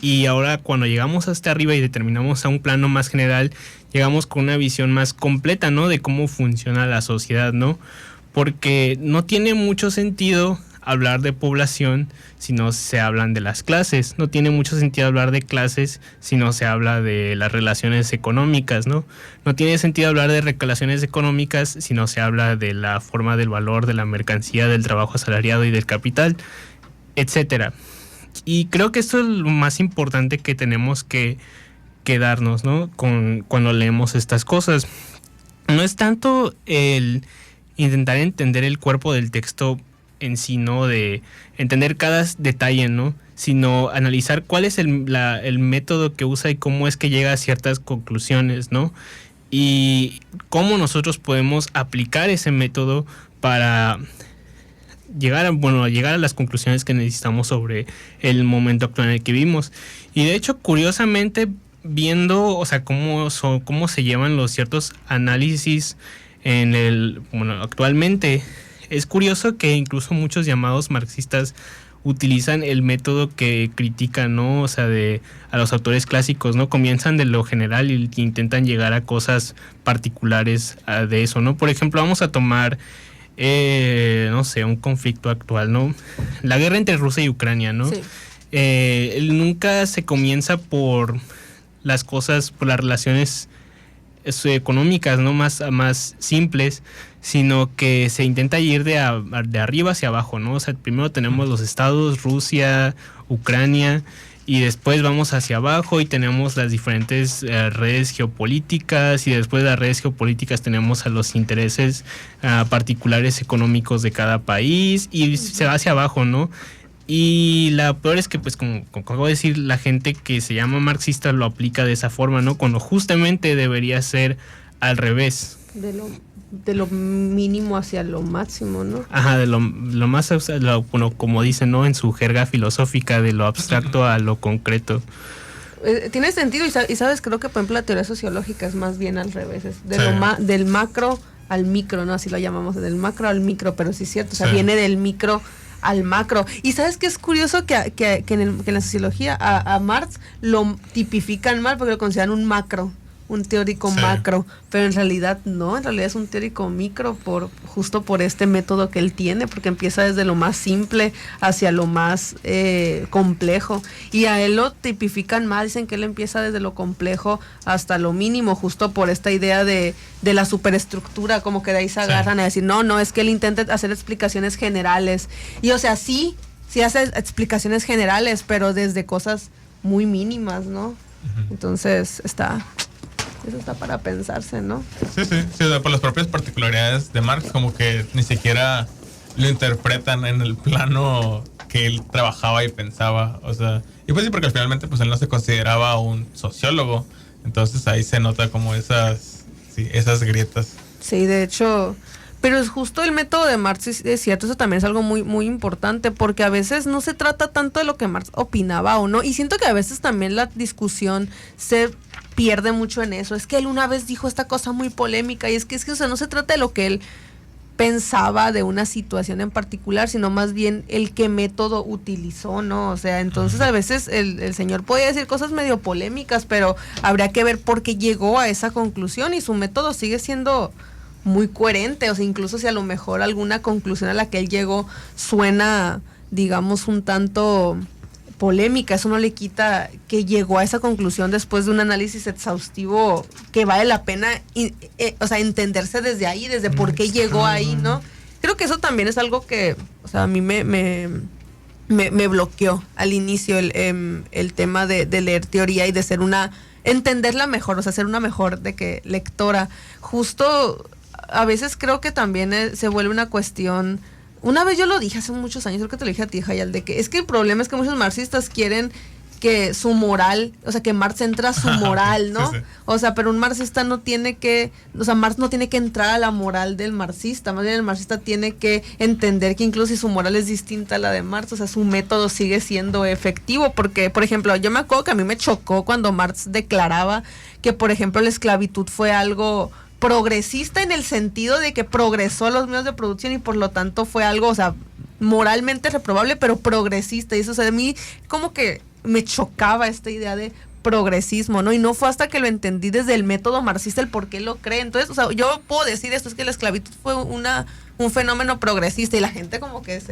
Speaker 2: y ahora cuando llegamos hasta arriba y determinamos a un plano más general, llegamos con una visión más completa, ¿no? De cómo funciona la sociedad, ¿no? Porque no tiene mucho sentido hablar de población si no se hablan de las clases. No tiene mucho sentido hablar de clases si no se habla de las relaciones económicas, ¿no? No tiene sentido hablar de relaciones económicas si no se habla de la forma del valor, de la mercancía, del trabajo asalariado y del capital, etcétera. Y creo que esto es lo más importante que tenemos que darnos, ¿no? Cuando leemos estas cosas. No es tanto el intentar entender el cuerpo del texto en sí, ¿no? De entender cada detalle, ¿no? Sino analizar cuál es el método que usa y cómo es que llega a ciertas conclusiones, ¿no? Y cómo nosotros podemos aplicar ese método para llegar a las conclusiones que necesitamos sobre el momento actual en el que vivimos. Y de hecho, curiosamente, viendo, o sea, cómo se llevan los ciertos análisis actualmente, es curioso que incluso muchos llamados marxistas utilizan el método que critican, ¿no? O sea, a los autores clásicos, ¿no? Comienzan de lo general y intentan llegar a cosas particulares de eso, ¿no? Por ejemplo, vamos a tomar, no sé, un conflicto actual, ¿no? La guerra entre Rusia y Ucrania, ¿no?
Speaker 4: Sí.
Speaker 2: Nunca se comienza por las cosas, por las relaciones económicas, ¿no? Más simples, sino que se intenta ir de arriba hacia abajo, ¿no? O sea, primero tenemos los estados, Rusia, Ucrania, y después vamos hacia abajo y tenemos las diferentes redes geopolíticas, y después de las redes geopolíticas tenemos a los intereses particulares económicos de cada país, y se va hacia abajo, ¿no? Y la peor es que, pues, como acabo de decir, la gente que se llama marxista lo aplica de esa forma, ¿no? Cuando justamente debería ser al revés.
Speaker 4: De lo mínimo hacia lo máximo, ¿no?
Speaker 2: Ajá, de lo más, bueno, como dicen, ¿no? En su jerga filosófica, de lo abstracto a lo concreto.
Speaker 4: Tiene sentido, y sabes, creo que por ejemplo la teoría sociológica es más bien al revés, es
Speaker 3: Sí.
Speaker 4: del macro al micro, ¿no? Así lo llamamos, del macro al micro, pero sí es cierto, o sea,
Speaker 3: Sí.
Speaker 4: viene del micro al macro. Y sabes que es curioso que en la sociología a Marx lo tipifican mal porque lo consideran un macro, un teórico
Speaker 3: Sí.
Speaker 4: macro, pero en realidad no, en realidad es un teórico micro justo por este método que él tiene, porque empieza desde lo más simple hacia lo más complejo, y a él lo tipifican mal, dicen que él empieza desde lo complejo hasta lo mínimo, justo por esta idea de la superestructura, como que de ahí se agarran a decir, no, es que él intenta hacer explicaciones generales, y o sea, sí hace explicaciones generales, pero desde cosas muy mínimas, ¿no? Entonces eso está para pensarse, ¿no?
Speaker 3: Sí, o sea, por las propias particularidades de Marx, como que ni siquiera lo interpretan en el plano que él trabajaba y pensaba, o sea, y pues sí, porque finalmente pues él no se consideraba un sociólogo, entonces ahí se nota como esas grietas.
Speaker 4: Sí, de hecho, pero es justo el método de Marx, es cierto, eso también es algo muy, muy importante, porque a veces no se trata tanto de lo que Marx opinaba o no, y siento que a veces también la discusión se pierde mucho en eso. Es que él una vez dijo esta cosa muy polémica, y es que o sea, no se trata de lo que él pensaba de una situación en particular, sino más bien el qué método utilizó, ¿no? O sea, entonces a veces el señor podía decir cosas medio polémicas, pero habría que ver por qué llegó a esa conclusión, y su método sigue siendo muy coherente. O sea, incluso si a lo mejor alguna conclusión a la que él llegó suena, digamos, un tanto polémica, eso no le quita que llegó a esa conclusión después de un análisis exhaustivo que vale la pena o sea, entenderse desde ahí, desde por qué llegó ahí, ¿no? Creo que eso también es algo que, o sea, a mí me bloqueó al inicio el tema de leer teoría y de ser entenderla mejor, o sea, ser una mejor de que lectora. Justo a veces creo que también se vuelve una cuestión. Una vez yo lo dije hace muchos años, creo que te lo dije a ti, Hayal, de que es que el problema es que muchos marxistas quieren que su moral, o sea, que Marx entra a su moral, ¿no?
Speaker 3: Sí.
Speaker 4: O sea, pero un marxista no tiene que, o sea, Marx no tiene que entrar a la moral del marxista, más bien el marxista tiene que entender que incluso si su moral es distinta a la de Marx, o sea, su método sigue siendo efectivo, porque, por ejemplo, yo me acuerdo que a mí me chocó cuando Marx declaraba que, por ejemplo, la esclavitud fue algo progresista en el sentido de que progresó los medios de producción y por lo tanto fue algo, o sea, moralmente reprobable, pero progresista. Y eso, o sea, a mí como que me chocaba esta idea de progresismo, ¿no? Y no fue hasta que lo entendí desde el método marxista el por qué lo cree. Entonces, o sea, yo puedo decir esto, es que la esclavitud fue un fenómeno progresista, y la gente como que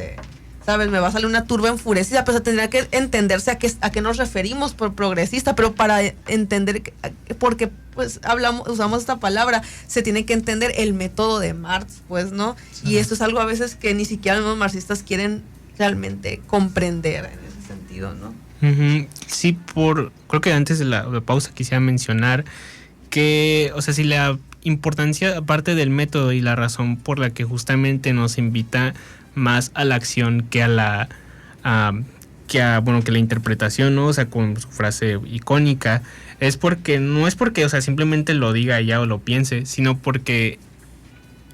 Speaker 4: ¿sabes? Me va a salir una turba enfurecida, pero tendría que entenderse a qué nos referimos por progresista, pero para entender, porque pues usamos esta palabra, se tiene que entender el método de Marx, pues, ¿no? Sí. Y esto es algo a veces que ni siquiera los marxistas quieren realmente comprender en ese sentido, ¿no?
Speaker 2: Uh-huh. Sí, creo que antes de la pausa quisiera mencionar que, o sea, si la importancia, aparte del método y la razón por la que justamente nos invita más a la acción que a la interpretación, ¿no? O sea, con su frase icónica, no es porque, o sea, simplemente lo diga ya o lo piense, sino porque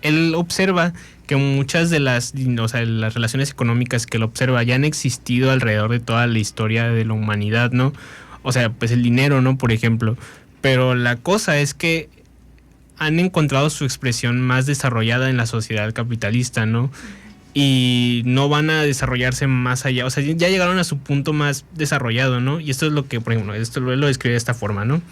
Speaker 2: él observa que muchas de las relaciones económicas que él observa ya han existido alrededor de toda la historia de la humanidad, ¿no? O sea, pues el dinero, ¿no? Por ejemplo. Pero la cosa es que han encontrado su expresión más desarrollada en la sociedad capitalista, ¿no? y no van a desarrollarse más allá. O sea, ya llegaron a su punto más desarrollado, ¿no? Y esto es lo que, por ejemplo, esto lo describe de esta forma, ¿no?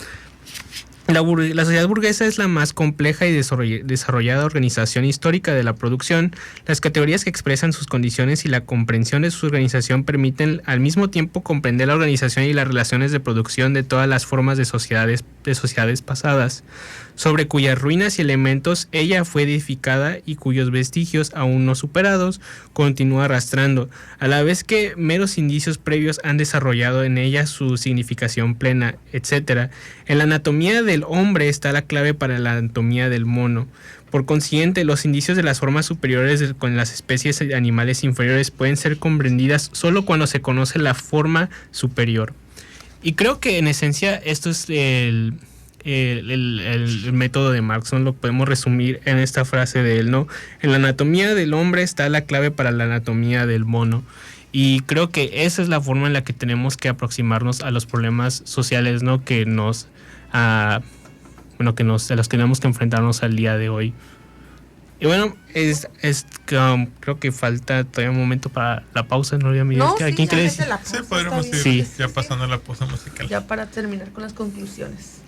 Speaker 2: La sociedad burguesa es la más compleja y desarrollada organización histórica de la producción. Las categorías que expresan sus condiciones y la comprensión de su organización permiten al mismo tiempo comprender la organización y las relaciones de producción de todas las formas de sociedades pasadas, sobre cuyas ruinas y elementos ella fue edificada y cuyos vestigios, aún no superados, continúa arrastrando, a la vez que meros indicios previos han desarrollado en ella su significación plena, etc. En la anatomía del hombre está la clave para la anatomía del mono. Por consiguiente, los indicios de las formas superiores con las especies animales inferiores pueden ser comprendidas solo cuando se conoce la forma superior. Y creo que en esencia esto es el método de Marx, ¿no? Lo podemos resumir en esta frase de él, ¿no? En la anatomía del hombre está la clave para la anatomía del mono. Y creo que esa es la forma en la que tenemos que aproximarnos a los problemas sociales, ¿no? A los que tenemos que enfrentarnos al día de hoy. Y bueno, creo que falta todavía un momento para la pausa, ¿no?
Speaker 4: No, sí,
Speaker 2: ¿quién crees?
Speaker 3: Sí, podremos ir
Speaker 2: Sí.
Speaker 3: ya pasando la pausa musical.
Speaker 4: Ya para terminar con las conclusiones.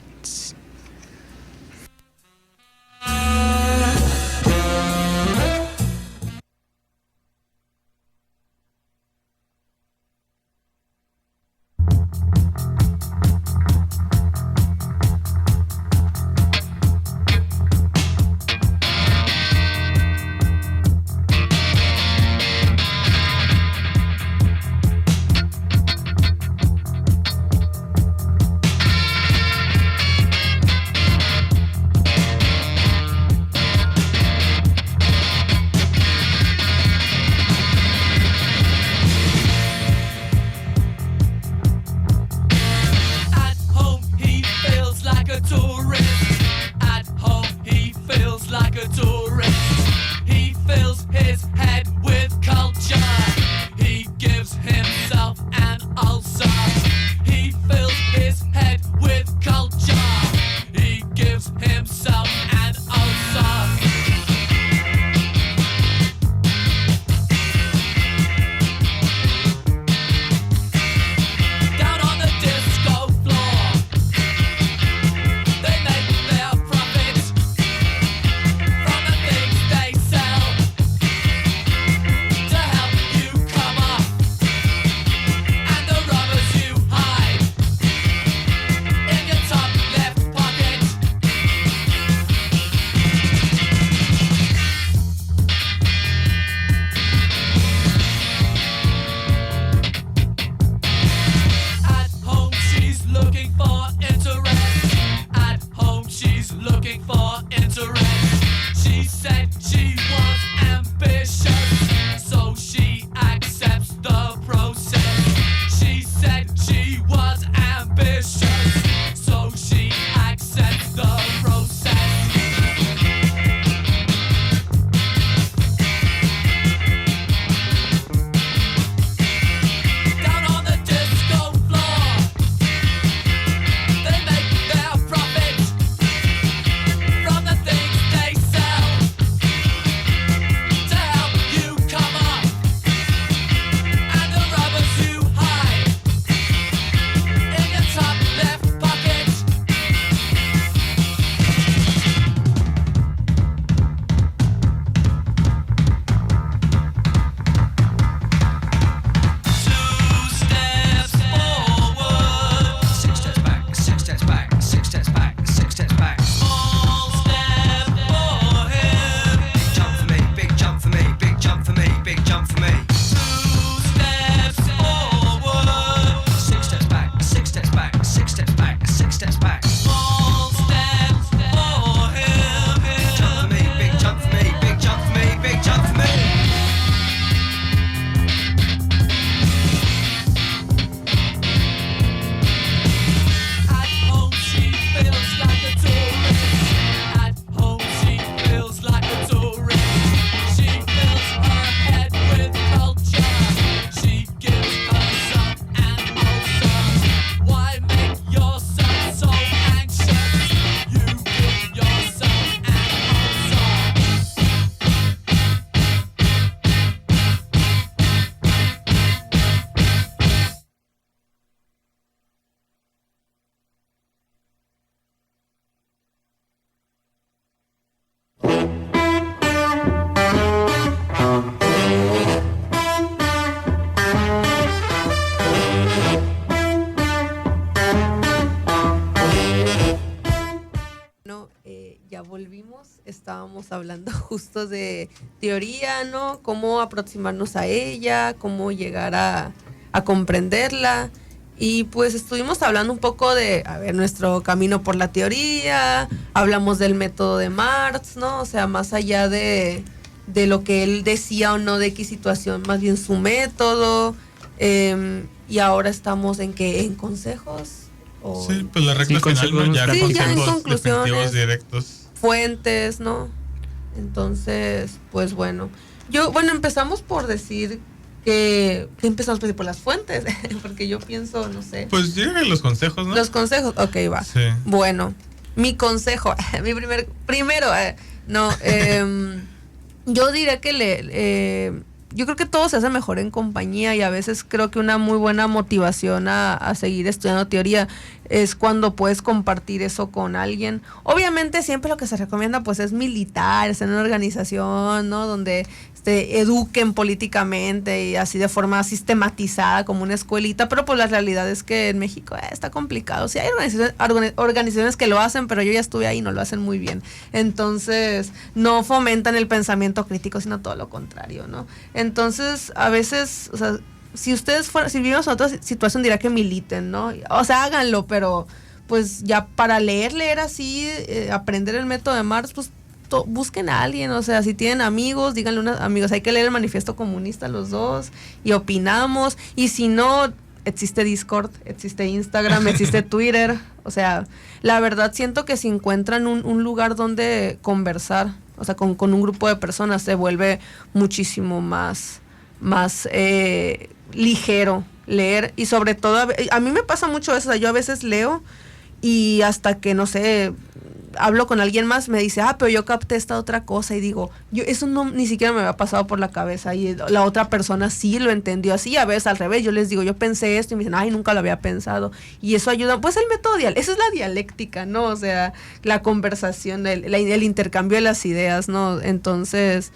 Speaker 4: estábamos hablando justo de teoría, ¿no? Cómo aproximarnos a ella, cómo llegar a comprenderla. Y pues estuvimos hablando un poco de, nuestro camino por la teoría, hablamos del método de Marx, ¿no? O sea, más allá de lo que él decía o no de qué situación, más bien su método. Y ahora estamos en consejos.
Speaker 3: Sí, pues la recta final, ¿no? Ya consejos definitivos directos.
Speaker 4: Fuentes, ¿no? Entonces, pues bueno. Empezamos por decir que empezamos por las fuentes, porque yo pienso, no sé.
Speaker 3: Pues lleguen los consejos, ¿no?
Speaker 4: Los consejos, ok, va.
Speaker 3: Sí.
Speaker 4: Bueno, mi consejo, mi primero, yo diría que yo creo que todo se hace mejor en compañía y a veces creo que una muy buena motivación a seguir estudiando teoría es cuando puedes compartir eso con alguien. Obviamente siempre lo que se recomienda pues es militar, es en una organización, ¿no? Donde eduquen políticamente y así de forma sistematizada como una escuelita, pero pues la realidad es que en México está complicado. Sí hay organizaciones que lo hacen, pero yo ya estuve ahí y no lo hacen muy bien. Entonces no fomentan el pensamiento crítico, sino todo lo contrario, ¿no? Entonces a veces, o sea, si vivimos en otra situación dirá que militen, ¿no? O sea, háganlo, pero pues ya para leer así, aprender el método de Marx, pues busquen a alguien, o sea, si tienen amigos, díganle a unos amigos, hay que leer el manifiesto comunista los dos y opinamos, y si no, existe Discord, existe Instagram, existe Twitter, o sea, la verdad siento que si encuentran un lugar donde conversar, o sea, con un grupo de personas se vuelve muchísimo más ligero leer, y sobre todo, a mí me pasa mucho eso, o sea, yo a veces leo y hasta que, no sé, hablo con alguien más, me dice, pero yo capté esta otra cosa, y digo, eso ni siquiera me había pasado por la cabeza, y la otra persona sí lo entendió así, a veces al revés, yo les digo, yo pensé esto, y me dicen, nunca lo había pensado, y eso ayuda, pues el método esa es la dialéctica, ¿no? O sea, la conversación, el intercambio de las ideas, ¿no? Entonces,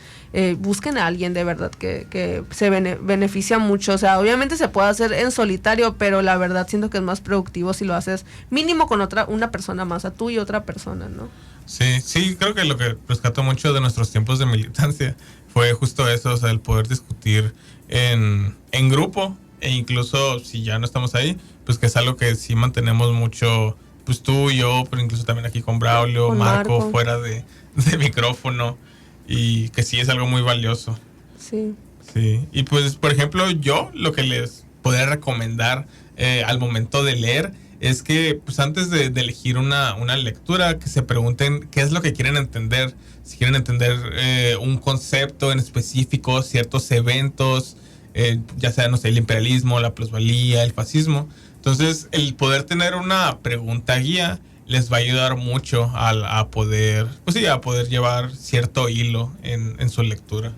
Speaker 4: busquen a alguien de verdad que se beneficia mucho, o sea, obviamente se puede hacer en solitario, pero la verdad siento que es más productivo si lo haces mínimo con una persona más, a tú y otra persona, ¿no?
Speaker 3: Sí, creo que lo que rescato mucho de nuestros tiempos de militancia fue justo eso, o sea, el poder discutir en grupo, e incluso si ya no estamos ahí, pues que es algo que sí mantenemos mucho, pues tú y yo, pero incluso también aquí con Braulio, con Marco, fuera de micrófono, y que sí es algo muy valioso.
Speaker 4: Sí.
Speaker 3: Y pues, por ejemplo, yo lo que les podría recomendar al momento de leer es que pues antes de elegir una lectura, que se pregunten qué es lo que quieren entender. Si quieren entender un concepto en específico, ciertos eventos, ya sea, no sé, el imperialismo, la plusvalía, el fascismo. Entonces, el poder tener una pregunta guía les va a ayudar mucho a poder llevar cierto hilo en su lectura.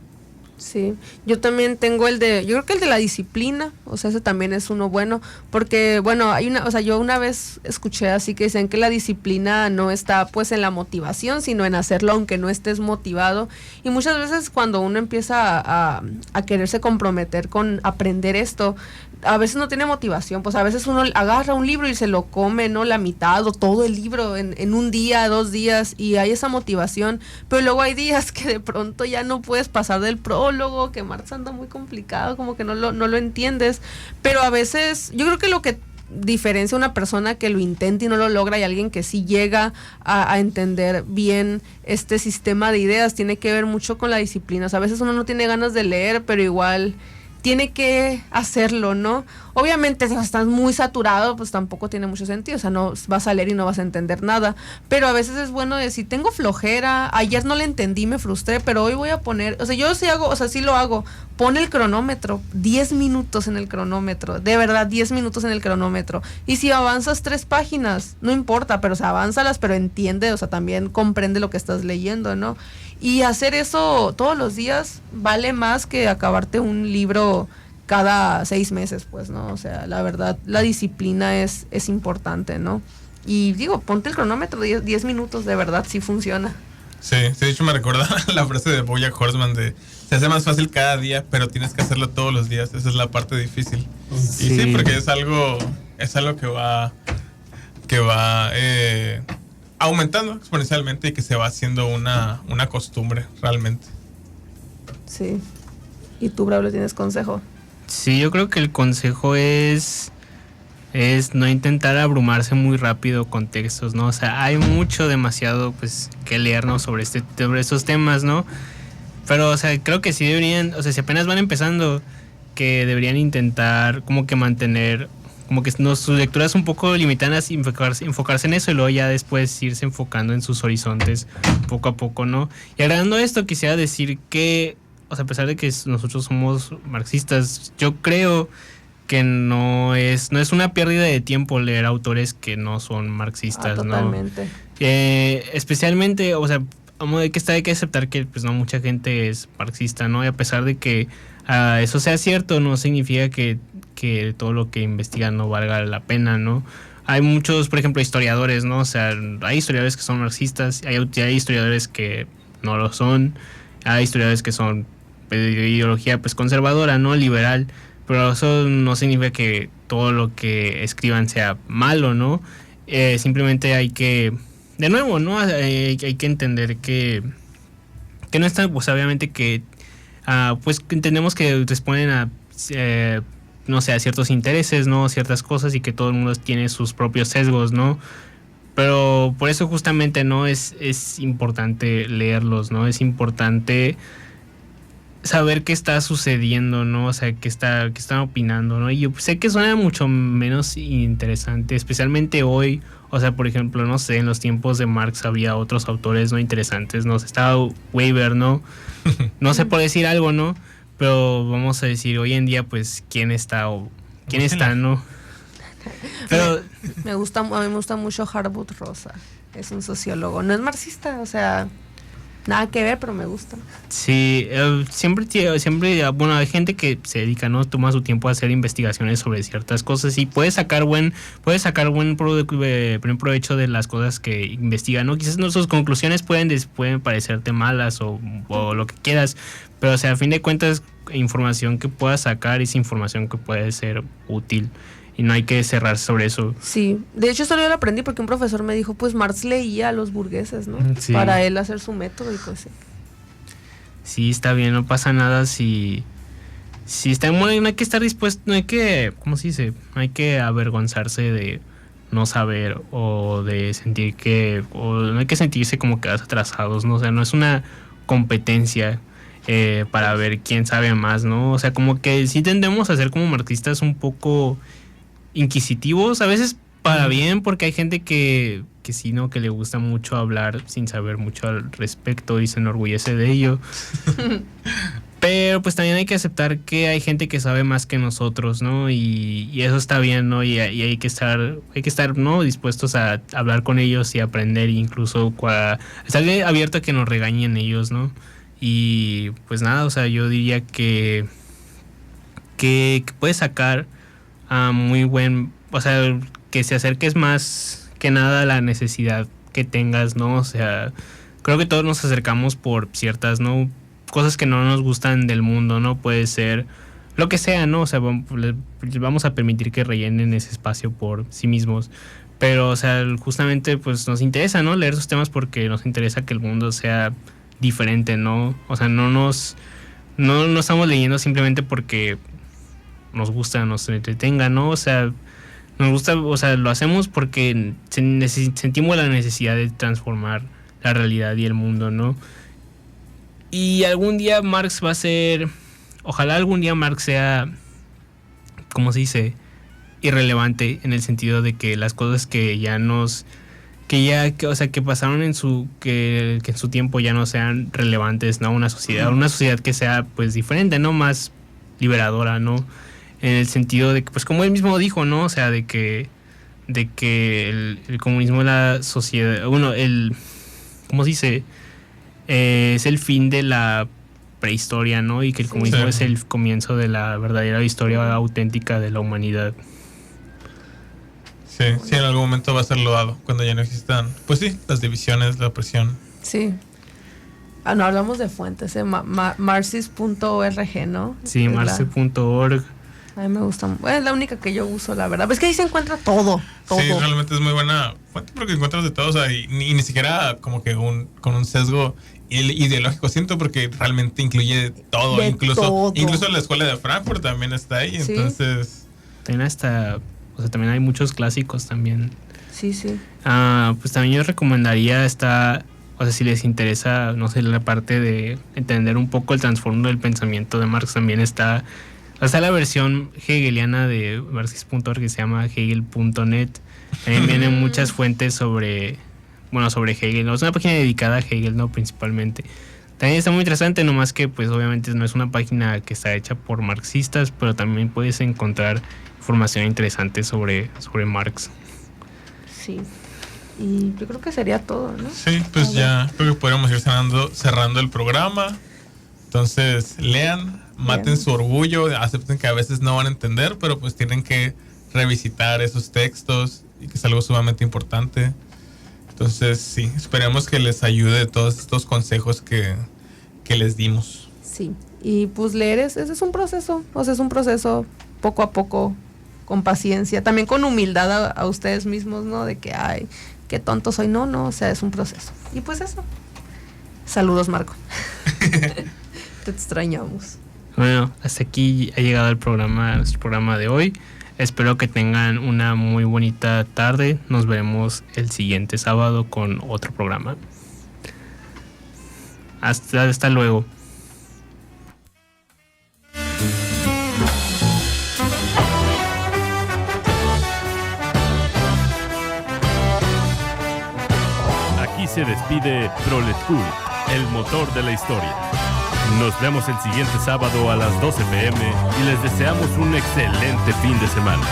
Speaker 4: Sí, yo también tengo yo creo que el de la disciplina, o sea, ese también es uno bueno, porque bueno, yo una vez escuché así que dicen que la disciplina no está pues en la motivación, sino en hacerlo aunque no estés motivado, y muchas veces cuando uno empieza a quererse comprometer con aprender esto, a veces no tiene motivación, pues a veces uno agarra un libro y se lo come, ¿no? La mitad o todo el libro en un día, 2 días, y hay esa motivación, pero luego hay días que de pronto ya no puedes pasar del prólogo, que Marx anda muy complicado, como que no lo entiendes, pero a veces yo creo que lo que diferencia a una persona que lo intenta y no lo logra y alguien que sí llega a entender bien este sistema de ideas tiene que ver mucho con la disciplina. O sea, a veces uno no tiene ganas de leer, pero igual tiene que hacerlo, ¿no? Obviamente, si estás muy saturado, pues tampoco tiene mucho sentido, o sea, no vas a leer y no vas a entender nada, pero a veces es bueno decir, tengo flojera, ayer no le entendí, me frustré, pero hoy voy a poner, o sea, yo sí hago, o sea, sí lo hago, pon el cronómetro, 10 minutos en el cronómetro, de verdad, 10 minutos en el cronómetro, y si avanzas 3 páginas, no importa, pero o sea, avánzalas, pero entiende, o sea, también comprende lo que estás leyendo, ¿no? Y hacer eso todos los días vale más que acabarte un libro cada 6 meses, pues, ¿no? O sea, la verdad, la disciplina es importante, ¿no? Y digo, ponte el cronómetro, 10 minutos, de verdad, sí funciona.
Speaker 3: Sí, de hecho me recuerda la frase de BoJack Horseman de se hace más fácil cada día, pero tienes que hacerlo todos los días, esa es la parte difícil. Sí. Y sí, porque es algo que va aumentando exponencialmente y que se va haciendo una costumbre realmente.
Speaker 4: Sí. ¿Y tú, Braulio, tienes consejo?
Speaker 2: Sí, yo creo que el consejo es no intentar abrumarse muy rápido con textos, ¿no? O sea, hay demasiado, pues, que leernos sobre estos temas, ¿no? Pero, o sea, creo que sí deberían, o sea, si apenas van empezando, que deberían intentar como que mantener, como que sus lecturas un poco limitadas, enfocarse en eso y luego ya después irse enfocando en sus horizontes poco a poco, ¿no? Y agregando esto, quisiera decir que, o sea, a pesar de que nosotros somos marxistas, yo creo que no es una pérdida de tiempo leer autores que no son marxistas,
Speaker 4: totalmente.
Speaker 2: ¿no? Especialmente, o sea, hay que aceptar que pues no mucha gente es marxista, ¿no? Y a pesar de que eso sea cierto, no significa que todo lo que investigan no valga la pena, ¿no? Hay muchos, por ejemplo, historiadores, ¿no? O sea, hay historiadores que son marxistas, hay historiadores que no lo son, hay historiadores que son de ideología pues conservadora, ¿no? Liberal, pero eso no significa que todo lo que escriban sea malo, ¿no? Simplemente hay que, de nuevo, ¿no? Hay que entender que no está, pues obviamente que pues entendemos que responden a no sé, a ciertos intereses, ¿no? Ciertas cosas y que todo el mundo tiene sus propios sesgos, ¿no? Pero por eso justamente, ¿no? Es importante leerlos, ¿no? Es importante saber qué está sucediendo, ¿no? O sea, qué están opinando, ¿no? Y yo sé que suena mucho menos interesante, especialmente hoy. O sea, por ejemplo, no sé, en los tiempos de Marx había otros autores no interesantes, ¿no? Estaba Weber, ¿no? No sé por decir algo, ¿no? Pero vamos a decir, hoy en día, pues, ¿quién está, no? Pero
Speaker 4: a mí me gusta mucho Hartmut Rosa. Es un sociólogo. No es marxista, o sea, nada que ver, pero me gusta.
Speaker 2: Sí, siempre, bueno, hay gente que se dedica, ¿no? Toma su tiempo a hacer investigaciones sobre ciertas cosas y puede sacar buen provecho de las cosas que investiga, ¿no? Quizás sus conclusiones pueden parecerte malas o lo que quieras, pero o sea, a fin de cuentas, información que puedas sacar es información que puede ser útil. Y no hay que cerrar sobre eso.
Speaker 4: Sí, de hecho solo yo lo aprendí porque un profesor me dijo, pues Marx leía a los burgueses, ¿no?
Speaker 2: Sí.
Speaker 4: Para él hacer su método y pues sí.
Speaker 2: Sí, está bien, no pasa nada si está muy, no hay que estar dispuesto, no hay que, ¿cómo se dice? No hay que avergonzarse de no saber o de sentir no hay que sentirse como que atrasados, ¿no? O sea, no es una competencia para ver quién sabe más, ¿no? O sea, como que sí tendemos a ser como marxistas un poco inquisitivos, a veces para bien, porque hay gente que sí, ¿no? Que le gusta mucho hablar sin saber mucho al respecto y se enorgullece de ello. Pero pues también hay que aceptar que hay gente que sabe más que nosotros, ¿no? Y eso está bien, ¿no? Y hay que estar, ¿no? Dispuestos a hablar con ellos y aprender, incluso estar abierto a que nos regañen ellos, ¿no? Y pues nada, o sea, yo diría que puedes sacar muy buen, o sea, que se acerques más que nada a la necesidad que tengas, ¿no? O sea, creo que todos nos acercamos por ciertas, ¿no? Cosas que no nos gustan del mundo, ¿no? Puede ser lo que sea, ¿no? O sea, vamos a permitir que rellenen ese espacio por sí mismos. Pero, o sea, justamente pues nos interesa, ¿no? Leer esos temas porque nos interesa que el mundo sea diferente, ¿no? O sea, no estamos leyendo simplemente porque nos gusta, nos entretenga, ¿no? O sea, nos gusta, o sea, lo hacemos porque sentimos la necesidad de transformar la realidad y el mundo, ¿no? Y algún día Marx ojalá algún día Marx sea, ¿cómo se dice? Irrelevante, en el sentido de que las cosas que pasaron en su tiempo ya no sean relevantes, ¿no? Una sociedad que sea pues diferente, ¿no? Más liberadora, ¿no? En el sentido de que, pues como él mismo dijo, ¿no? O sea, de que el comunismo es la sociedad, ¿cómo se dice? Es el fin de la prehistoria, ¿no? Y que el comunismo es el comienzo de la verdadera historia auténtica de la humanidad.
Speaker 3: Sí, en algún momento va a ser lodado cuando ya no existan, pues sí, las divisiones, la opresión.
Speaker 4: Sí. No hablamos de fuentes, marxist.org, ¿no?
Speaker 2: Sí, marxist.org.
Speaker 4: A mí me gusta. Bueno, es la única que yo uso, la verdad. Es que ahí se encuentra todo.
Speaker 3: Sí, realmente es muy buena fuente porque encuentras de todo. O sea, y ni siquiera como que con un sesgo ideológico, siento, porque realmente incluye todo.
Speaker 4: De
Speaker 3: incluso
Speaker 4: todo.
Speaker 3: Incluso la escuela de Frankfurt también está ahí.
Speaker 4: Sí.
Speaker 3: Entonces,
Speaker 2: También o sea, también hay muchos clásicos también.
Speaker 4: Sí, sí.
Speaker 2: Pues también yo recomendaría o sea, si les interesa, no sé, la parte de entender un poco el trasfondo del pensamiento de Marx, también está la versión hegeliana de Marxist.org que se llama hegel.net. También vienen muchas fuentes sobre Hegel. Es una página dedicada a Hegel, ¿no? Principalmente. También está muy interesante, nomás que pues obviamente no es una página que está hecha por marxistas, pero también puedes encontrar información interesante sobre Marx.
Speaker 4: Sí. Y yo creo que sería todo, ¿no?
Speaker 3: sí, pues ya creo que podríamos ir cerrando el programa. Entonces, lean, maten su orgullo, acepten que a veces no van a entender, pero pues tienen que revisitar esos textos y que es algo sumamente importante. Entonces, sí, esperemos que les ayude todos estos consejos que les dimos.
Speaker 4: Sí. Y pues leer ese es un proceso. O sea, es un proceso poco a poco, con paciencia. También con humildad a ustedes mismos, ¿no? De que, ay, qué tonto soy. No, o sea, es un proceso. Y pues eso. Saludos, Marco. Te extrañamos.
Speaker 2: Bueno, hasta aquí ha llegado nuestro programa de hoy. Espero que tengan una muy bonita tarde. Nos veremos el siguiente sábado con otro programa. Hasta luego.
Speaker 1: Aquí se despide Prolet Cool, el motor de la historia. Nos vemos el siguiente sábado a las 12 p.m. y les deseamos un excelente fin de semana.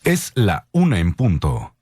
Speaker 6: Es la 1 en punto.